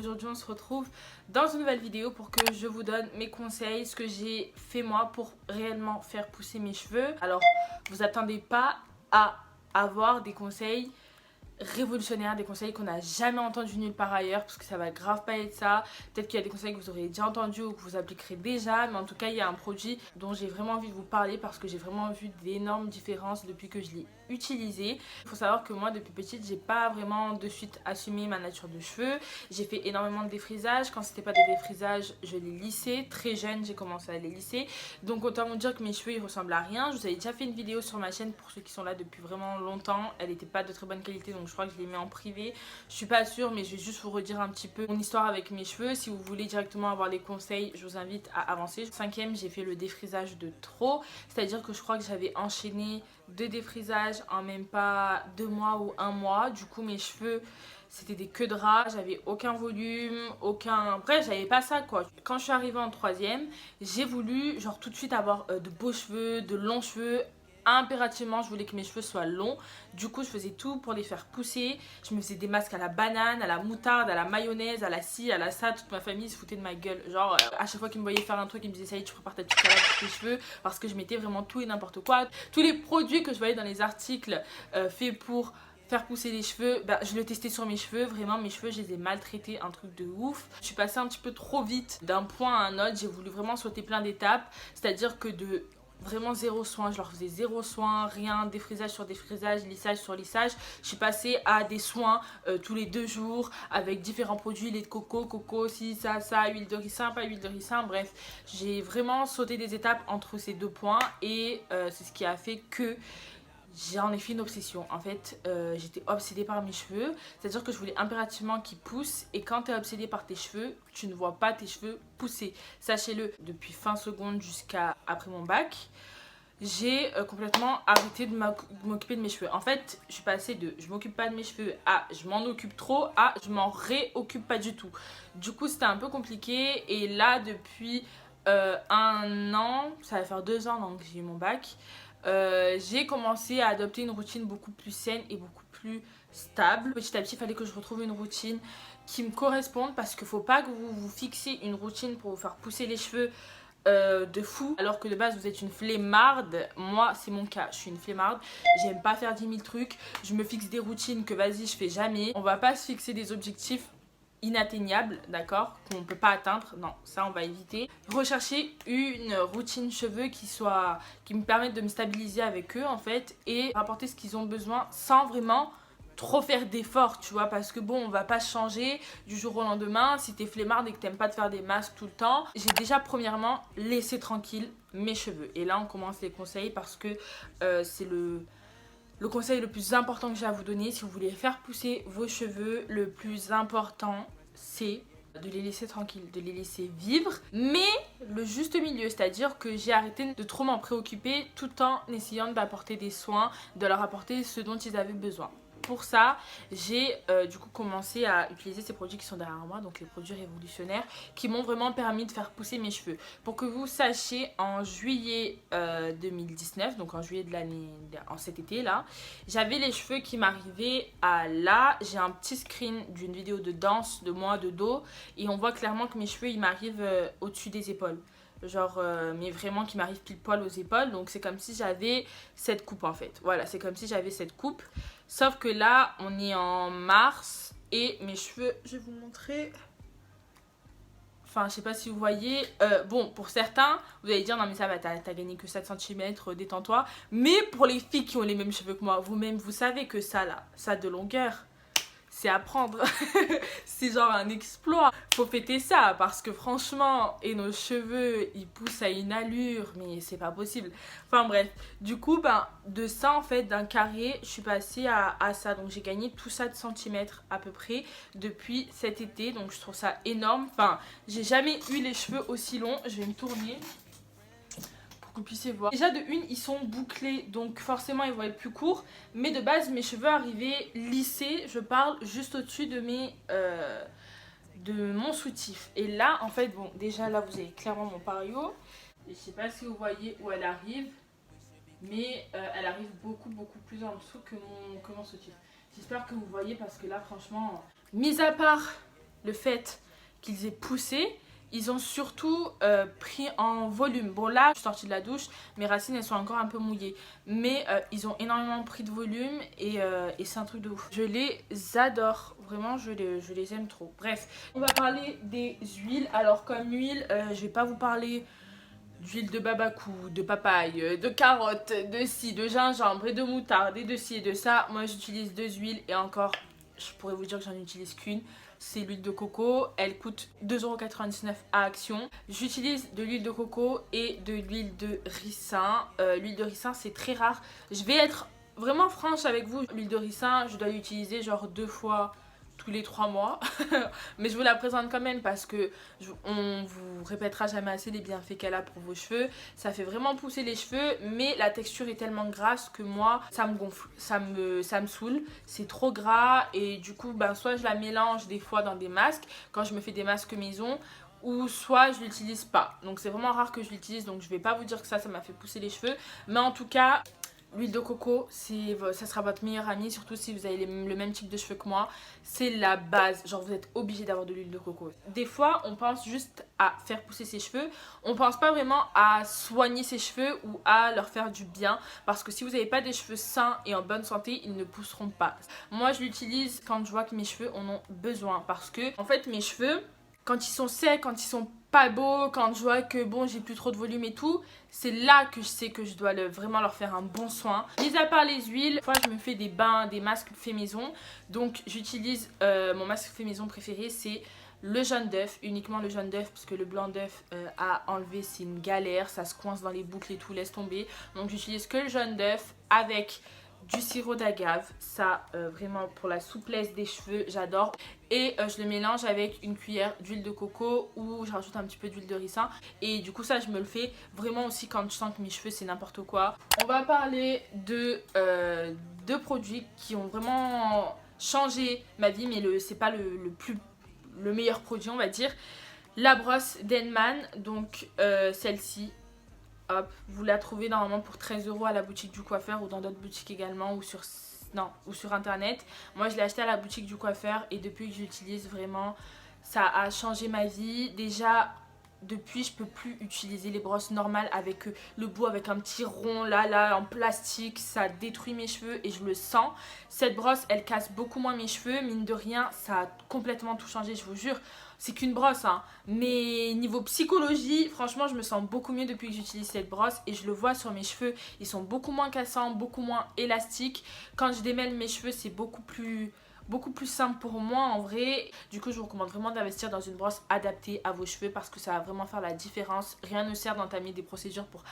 Aujourd'hui on se retrouve dans une nouvelle vidéo pour que je vous donne mes conseils, ce que j'ai fait moi pour réellement faire pousser mes cheveux. Alors vous attendez pas à avoir des conseils révolutionnaires, des conseils qu'on n'a jamais entendus nulle part ailleurs, parce que ça va grave pas être ça. Peut-être qu'il y a des conseils que vous aurez déjà entendus ou que vous appliquerez déjà, mais en tout cas il y a un produit dont j'ai vraiment envie de vous parler parce que j'ai vraiment vu d'énormes différences depuis que je l'ai utilisé. Il faut savoir que moi depuis petite j'ai pas vraiment de suite assumé ma nature de cheveux. J'ai fait énormément de défrisage. Quand c'était pas des défrisages, je les lissais. Très jeune j'ai commencé à les lisser, donc autant vous dire que mes cheveux ils ressemblent à rien. Je vous avais déjà fait une vidéo sur ma chaîne pour ceux qui sont là depuis vraiment longtemps. Elle n'était pas de très bonne qualité, donc je crois que je l'ai mis en privé. Je suis pas sûre, mais je vais juste vous redire un petit peu mon histoire avec mes cheveux. Si vous voulez directement avoir les conseils, je vous invite à avancer. Cinquième, j'ai fait le défrisage de trop, c'est-à-dire que je crois que j'avais enchaîné 2 défrisages en même pas 2 mois ou 1 mois. Du coup mes cheveux c'était des queues de ras, j'avais aucun volume, aucun... Bref, j'avais pas ça quoi. Quand je suis arrivée en troisième, j'ai voulu genre tout de suite avoir de beaux cheveux, de longs cheveux. Impérativement, je voulais que mes cheveux soient longs. Du coup, je faisais tout pour les faire pousser. Je me faisais des masques à la banane, à la moutarde, à la mayonnaise, à la ci, à la ça. Toute ma famille se foutait de ma gueule. Genre, à chaque fois qu'ils me voyaient faire un truc, ils me disaient ça y est, tu prépares ta petite salade pour tes cheveux. Parce que je mettais vraiment tout et n'importe quoi. Tous les produits que je voyais dans les articles faits pour faire pousser les cheveux, bah, je le testais sur mes cheveux. Vraiment mes cheveux je les ai maltraités, un truc de ouf. Je suis passée un petit peu trop vite d'un point à un autre. J'ai voulu vraiment sauter plein d'étapes, c'est à dire que de vraiment zéro soin, je leur faisais zéro soin, rien, défrisage sur défrisage, lissage sur lissage. Je suis passée à des soins tous les 2 jours avec différents produits, lait de coco, coco, ci, ça, huile de ricin, pas huile de ricin, bref. J'ai vraiment sauté des étapes entre ces 2 points et c'est ce qui a fait que j'en ai fait une obsession. En fait, j'étais obsédée par mes cheveux. C'est-à-dire que je voulais impérativement qu'ils poussent. Et quand tu es obsédée par tes cheveux, tu ne vois pas tes cheveux pousser. Sachez-le, depuis fin seconde jusqu'à après mon bac, j'ai complètement arrêté de m'occuper de mes cheveux. En fait, je suis passée de je m'occupe pas de mes cheveux à je m'en occupe trop à je m'en réoccupe pas du tout. Du coup, c'était un peu compliqué. Et là, depuis 1 an, ça va faire 2 ans donc que j'ai eu mon bac, j'ai commencé à adopter une routine beaucoup plus saine et beaucoup plus stable. Petit à petit, il fallait que je retrouve une routine qui me corresponde parce qu'il ne faut pas que vous vous fixiez une routine pour vous faire pousser les cheveux de fou alors que de base vous êtes une flemmarde. Moi c'est mon cas, je suis une flemmarde, j'aime pas faire 10 000 trucs, je me fixe des routines que vas-y je fais jamais. On va pas se fixer des objectifs inatteignable, d'accord, qu'on ne peut pas atteindre, non, ça on va éviter. Rechercher une routine cheveux qui me permette de me stabiliser avec eux en fait et rapporter ce qu'ils ont besoin sans vraiment trop faire d'efforts, tu vois, parce que bon, on va pas changer du jour au lendemain. Si t'es flemmard et que t'aimes pas te faire des masques tout le temps, j'ai déjà premièrement laissé tranquille mes cheveux. Et là on commence les conseils parce que c'est le conseil le plus important que j'ai à vous donner. Si vous voulez faire pousser vos cheveux, le plus important c'est de les laisser tranquilles, de les laisser vivre, mais le juste milieu, c'est-à-dire que j'ai arrêté de trop m'en préoccuper tout en essayant d'apporter des soins, de leur apporter ce dont ils avaient besoin. Pour ça, j'ai du coup commencé à utiliser ces produits qui sont derrière moi, donc les produits révolutionnaires qui m'ont vraiment permis de faire pousser mes cheveux. Pour que vous sachiez, en juillet 2019, donc en juillet de l'année, en cet été là, j'avais les cheveux qui m'arrivaient à là. J'ai un petit screen d'une vidéo de danse de moi de dos et on voit clairement que mes cheveux ils m'arrivent au-dessus des épaules. Genre mais vraiment qui m'arrive pile poil aux épaules, donc c'est comme si j'avais cette coupe en fait. Voilà, c'est comme si j'avais cette coupe, sauf que là on est en mars et mes cheveux, je vais vous montrer, enfin je sais pas si vous voyez, bon pour certains vous allez dire non mais ça va, t'as gagné que 7 cm, détends-toi, mais pour les filles qui ont les mêmes cheveux que moi, vous-même vous savez que ça là, ça de longueur, c'est à prendre. C'est genre un exploit. Faut fêter ça parce que franchement, et nos cheveux, ils poussent à une allure, mais c'est pas possible. Enfin bref, du coup, ben, de ça en fait, d'un carré, je suis passée à ça. Donc j'ai gagné tout ça de centimètres à peu près depuis cet été. Donc je trouve ça énorme. Enfin, j'ai jamais eu les cheveux aussi longs. Je vais me tourner que vous puissiez voir. Déjà de une ils sont bouclés donc forcément ils vont être plus courts, mais de base mes cheveux arrivaient lissés, je parle juste au-dessus de de mon soutif. Et là en fait bon déjà là vous avez clairement mon pario et je sais pas si vous voyez où elle arrive, mais elle arrive beaucoup plus en dessous que mon soutif. J'espère que vous voyez parce que là franchement, mis à part le fait qu'ils aient poussé, ils ont surtout pris en volume. Bon là, je suis sortie de la douche, mes racines elles sont encore un peu mouillées. Mais ils ont énormément pris de volume et c'est un truc de ouf. Je les adore, vraiment je les aime trop. Bref, on va parler des huiles. Alors comme huile, je vais pas vous parler d'huile de babacou, de papaye, de carotte, de ci, de gingembre et de moutarde et de ci et de ça. Moi j'utilise 2 huiles et encore, je pourrais vous dire que j'en utilise qu'une. C'est l'huile de coco, elle coûte 2,99 € à Action. J'utilise de l'huile de coco et de l'huile de ricin. L'huile de ricin c'est très rare. Je vais être vraiment franche avec vous. L'huile de ricin, je dois l'utiliser genre 2 fois tous les 3 mois. Mais je vous la présente quand même parce que on vous répétera jamais assez les bienfaits qu'elle a pour vos cheveux. Ça fait vraiment pousser les cheveux, mais la texture est tellement grasse que moi, ça me gonfle, ça me saoule. C'est trop gras et du coup, ben, soit je la mélange des fois dans des masques, quand je me fais des masques maison, ou soit je l'utilise pas. Donc c'est vraiment rare que je l'utilise, donc je vais pas vous dire que ça m'a fait pousser les cheveux. Mais en tout cas, l'huile de coco, ça sera votre meilleure amie, surtout si vous avez le même type de cheveux que moi. C'est la base, genre vous êtes obligé d'avoir de l'huile de coco. Des fois, on pense juste à faire pousser ses cheveux. On pense pas vraiment à soigner ses cheveux ou à leur faire du bien. Parce que si vous n'avez pas des cheveux sains et en bonne santé, ils ne pousseront pas. Moi, je l'utilise quand je vois que mes cheveux en ont besoin. Parce que, en fait, mes cheveux, quand ils sont secs, quand ils sont pas beaux, quand je vois que bon, j'ai plus trop de volume et tout, c'est là que je sais que je dois vraiment leur faire un bon soin. Mis à part les huiles, des fois je me fais des bains, des masques fait maison. Donc j'utilise mon masque fait maison préféré, c'est le jaune d'œuf, uniquement le jaune d'œuf, parce que le blanc d'œuf à enlever c'est une galère, ça se coince dans les boucles et tout, laisse tomber. Donc j'utilise que le jaune d'œuf avec du sirop d'agave, ça vraiment pour la souplesse des cheveux, j'adore. Et je le mélange avec une cuillère d'huile de coco ou je rajoute un petit peu d'huile de ricin. Et du coup ça je me le fais vraiment aussi quand je sens que mes cheveux c'est n'importe quoi. On va parler de deux produits qui ont vraiment changé ma vie, mais c'est pas le meilleur produit on va dire. La brosse Denman, donc celle-ci. Hop, vous la trouvez normalement pour 13 € à la boutique du coiffeur ou dans d'autres boutiques également ou sur internet. Moi je l'ai acheté à la boutique du coiffeur et depuis que j'utilise vraiment ça a changé ma vie. Déjà depuis je peux plus utiliser les brosses normales avec le bout avec un petit rond là en plastique, ça détruit mes cheveux et je le sens. Cette brosse elle casse beaucoup moins mes cheveux, mine de rien ça a complètement tout changé, je vous jure. C'est qu'une brosse hein, mais niveau psychologie franchement je me sens beaucoup mieux depuis que j'utilise cette brosse et je le vois sur mes cheveux, ils sont beaucoup moins cassants, beaucoup moins élastiques. Quand je démêle mes cheveux c'est beaucoup plus simple pour moi en vrai. Du coup je vous recommande vraiment d'investir dans une brosse adaptée à vos cheveux parce que ça va vraiment faire la différence. Rien ne sert d'entamer des procédures pour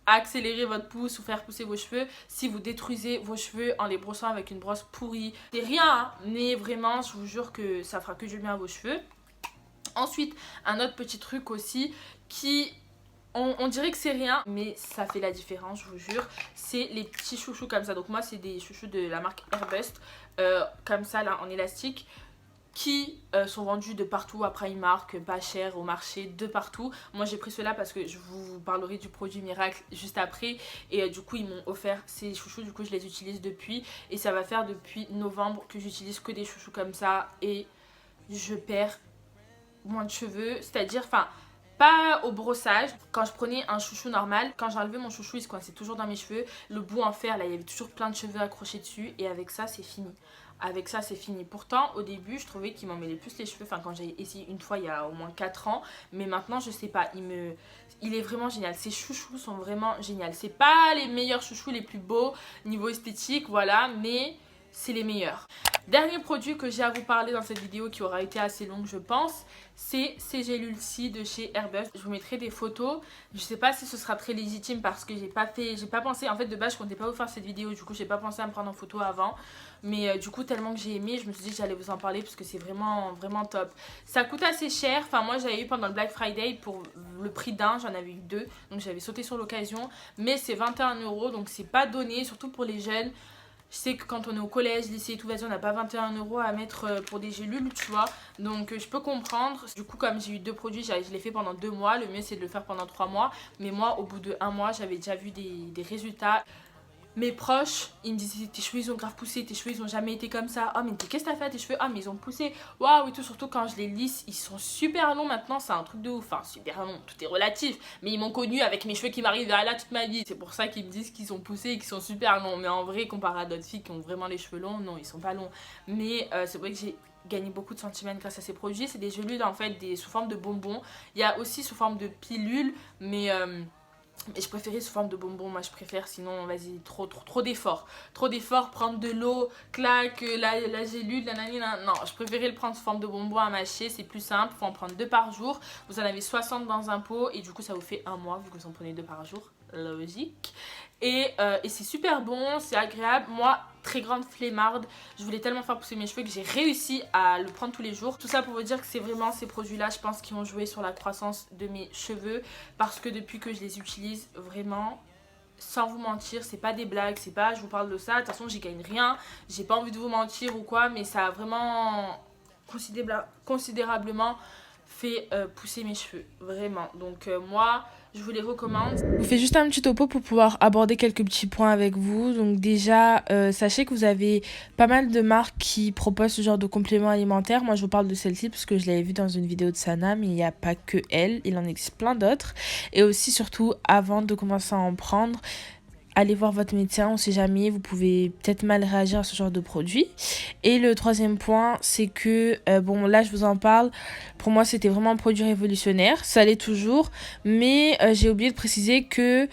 accélérer votre pousse ou faire pousser vos cheveux si vous détruisez vos cheveux en les brossant avec une brosse pourrie. C'est rien hein, mais vraiment je vous jure que ça fera que du bien à vos cheveux. Ensuite un autre petit truc aussi qui on dirait que c'est rien mais ça fait la différence je vous jure, c'est les petits chouchous comme ça. Donc moi c'est des chouchous de la marque Airbust comme ça là en élastique qui sont vendus de partout à Primark, pas cher, au marché, de partout. Moi j'ai pris cela parce que je vous parlerai du produit miracle juste après et du coup ils m'ont offert ces chouchous, du coup je les utilise depuis et ça va faire depuis novembre que j'utilise que des chouchous comme ça et je perds moins de cheveux, c'est-à-dire enfin pas au brossage. Quand je prenais un chouchou normal, quand j'enlevais mon chouchou il se coinçait toujours dans mes cheveux, le bout en fer là il y avait toujours plein de cheveux accrochés dessus et avec ça c'est fini. Avec ça c'est fini. Pourtant au début je trouvais qu'il m'emmêlait plus les cheveux, enfin quand j'ai essayé une fois il y a au moins 4 ans, mais maintenant je sais pas, il est vraiment génial. Ces chouchous sont vraiment géniaux. C'est pas les meilleurs chouchous, les plus beaux niveau esthétique, voilà, mais c'est les meilleurs. Dernier produit que j'ai à vous parler dans cette vidéo qui aura été assez longue je pense, c'est ces gélules-ci de chez Airbus. Je vous mettrai des photos, je sais pas si ce sera très légitime parce que j'ai pas pensé, en fait de base je comptais pas vous faire cette vidéo, du coup j'ai pas pensé à me prendre en photo avant. Mais du coup tellement que j'ai aimé, je me suis dit que j'allais vous en parler parce que c'est vraiment vraiment top. Ça coûte assez cher, enfin moi j'avais eu pendant le Black Friday pour le prix d'un, j'en avais eu deux, donc j'avais sauté sur l'occasion. Mais c'est 21 € donc c'est pas donné, surtout pour les jeunes. Je sais que quand on est au collège, lycée et tout, vas-y on n'a pas 21 € à mettre pour des gélules, tu vois. Donc je peux comprendre. Du coup comme j'ai eu deux produits, je l'ai fait pendant 2 mois. Le mieux c'est de le faire pendant 3 mois. Mais moi au bout de 1 mois, j'avais déjà vu des résultats. mes proches, ils me disaient tes cheveux ils ont grave poussé, tes cheveux ils ont jamais été comme ça. Oh mais qu'est-ce que t'as fait à tes cheveux? Oh mais ils ont poussé. Waouh et tout, surtout quand je les lisse, ils sont super longs maintenant, c'est un truc de ouf. Enfin super long, tout est relatif. Mais ils m'ont connu avec mes cheveux qui m'arrivent à là toute ma vie. C'est pour ça qu'ils me disent qu'ils ont poussé et qu'ils sont super longs. Mais en vrai, comparé à d'autres filles qui ont vraiment les cheveux longs, non ils sont pas longs. Mais c'est vrai que j'ai gagné beaucoup de centimètres grâce à ces produits. C'est des gélules en fait sous forme de bonbons. Il y a aussi sous forme de pilules, mais je préférais sous forme de bonbons, moi je préfère, sinon vas-y, trop d'efforts. Trop d'efforts, prendre de l'eau, claque, la gélule, non, je préférais le prendre sous forme de bonbons à mâcher, c'est plus simple, faut en prendre 2 par jour. Vous en avez 60 dans un pot et du coup ça vous fait un mois vu que vous en prenez 2 par jour, logique. Et c'est super bon, c'est agréable. Moi, très grande flemmarde, je voulais tellement faire pousser mes cheveux que j'ai réussi à le prendre tous les jours. Tout ça pour vous dire que c'est vraiment ces produits-là, je pense, qui ont joué sur la croissance de mes cheveux. Parce que depuis que je les utilise, vraiment, sans vous mentir, c'est pas des blagues, c'est pas je vous parle de ça. De toute façon, j'y gagne rien, j'ai pas envie de vous mentir ou quoi, mais ça a vraiment considérablement fait pousser mes cheveux, vraiment. Donc moi, je vous les recommande. Je vous fais juste un petit topo pour pouvoir aborder quelques petits points avec vous. Donc déjà, sachez que vous avez pas mal de marques qui proposent ce genre de compléments alimentaires. Moi, je vous parle de celle-ci parce que je l'avais vue dans une vidéo de Sana, mais il n'y a pas que elle. Il en existe plein d'autres. Et aussi, surtout, avant de commencer à en prendre, allez voir votre médecin, on sait jamais, vous pouvez peut-être mal réagir à ce genre de produit. Et le troisième point, c'est que, bon là je vous en parle, pour moi c'était vraiment un produit révolutionnaire, ça l'est toujours, mais j'ai oublié de préciser que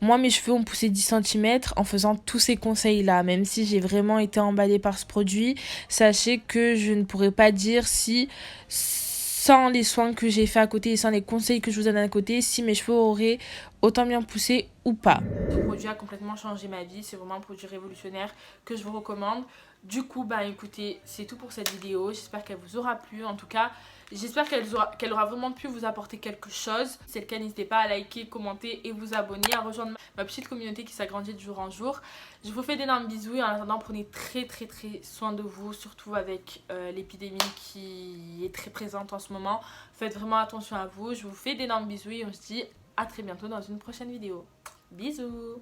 moi mes cheveux ont poussé 10 cm en faisant tous ces conseils là, même si j'ai vraiment été emballée par ce produit, sachez que je ne pourrais pas dire si sans les soins que j'ai fait à côté et sans les conseils que je vous donne à côté, si mes cheveux auraient autant bien poussé ou pas. Ce produit a complètement changé ma vie, c'est vraiment un produit révolutionnaire que je vous recommande. Du coup, bah écoutez, c'est tout pour cette vidéo, j'espère qu'elle vous aura plu. En tout cas, j'espère qu'elle aura vraiment pu vous apporter quelque chose. Si c'est le cas, n'hésitez pas à liker, commenter et vous abonner, à rejoindre ma petite communauté qui s'agrandit de jour en jour. Je vous fais d'énormes bisous et en attendant, prenez très soin de vous, surtout avec l'épidémie qui est très présente en ce moment. Faites vraiment attention à vous, je vous fais d'énormes bisous et on se dit à très bientôt dans une prochaine vidéo. Bisous!